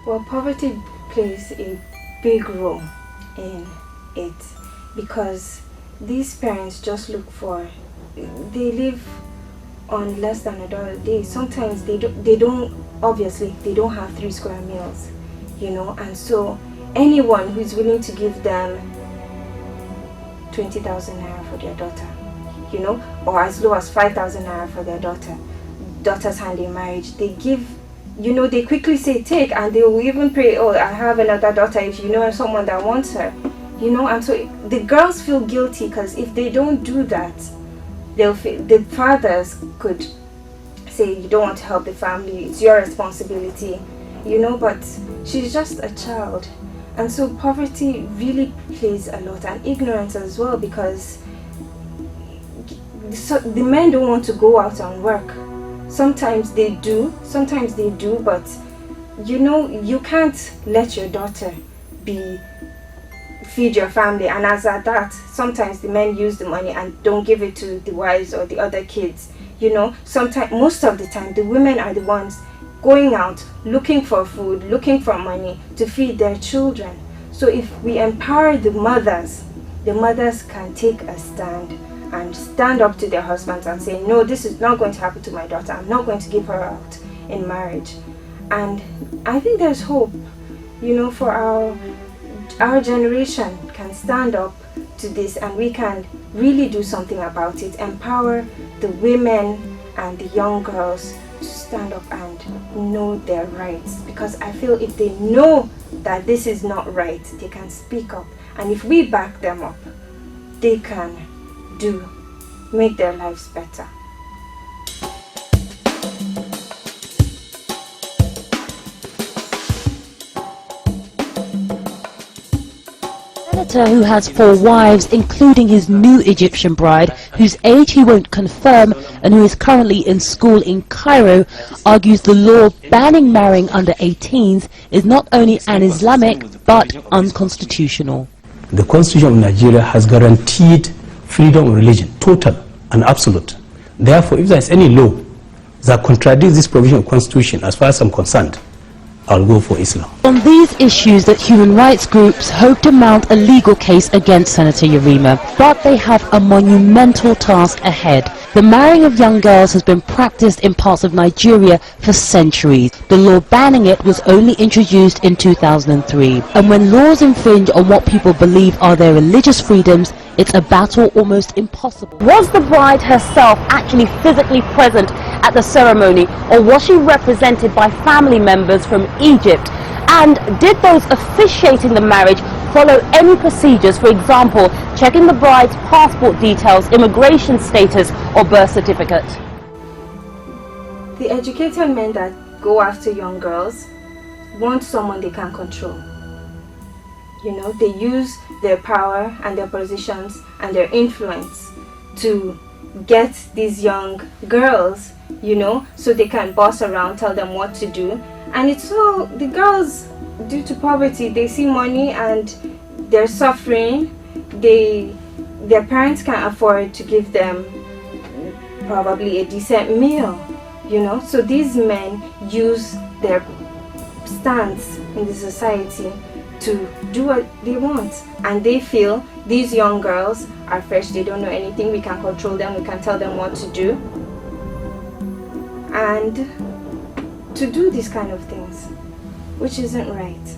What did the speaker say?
Well, poverty plays a big role in it because these parents just look for, they live on less than $1 a day. Sometimes they don't obviously they don't have 3 square meals, and so anyone who's willing to give them 20,000 naira for their daughter, or as low as 5,000 naira for their daughter's hand in marriage, they give, they quickly say take, and they will even pray, oh, I have another daughter if you know someone that wants her, and so the girls feel guilty because if they don't do that, they'll feel, the fathers could say, you don't want to help the family, it's your responsibility, but she's just a child. And so poverty really plays a lot, and ignorance as well, because the men don't want to go out and work. Sometimes they do, but you can't let your daughter feed your family, and as at that, sometimes the men use the money and don't give it to the wives or the other kids. Sometimes, most of the time, the women are the ones going out looking for food, looking for money to feed their children. So if we empower the mothers can take a stand and stand up to their husbands and say, no, this is not going to happen to my daughter, I'm not going to give her out in marriage. And I think there's hope, for our generation can stand up to this, and we can really do something about it, empower the women and the young girls to stand up and know their rights, because I feel if they know that this is not right, they can speak up, and if we back them up, they can make their lives better. Senator, who has 4 wives, including his new Egyptian bride, whose age he won't confirm and who is currently in school in Cairo, argues the law banning marrying under 18s is not only un-Islamic but unconstitutional. The Constitution of Nigeria has guaranteed freedom of religion, total and absolute. Therefore, if there is any law that contradicts this provision of the Constitution, as far as I'm concerned, I'll go for Islam. On these issues, that human rights groups hope to mount a legal case against Senator Yarima, but they have a monumental task ahead. The marrying of young girls has been practiced in parts of Nigeria for centuries. The law banning it was only introduced in 2003. And when laws infringe on what people believe are their religious freedoms, it's a battle almost impossible. Was the bride herself actually physically present at the ceremony, or was she represented by family members from Egypt? And did those officiating the marriage follow any procedures, for example, checking the bride's passport details, immigration status, or birth certificate? The educated men that go after young girls want someone they can control. They use their power and their positions and their influence to get these young girls, so they can boss around, tell them what to do. And it's all, the girls, due to poverty, they see money and they're suffering. Their parents can't afford to give them probably a decent meal, So these men use their stance in the society to do what they want, and they feel these young girls are fresh, they don't know anything, we can control them, we can tell them what to do, and to do these kind of things, which isn't right.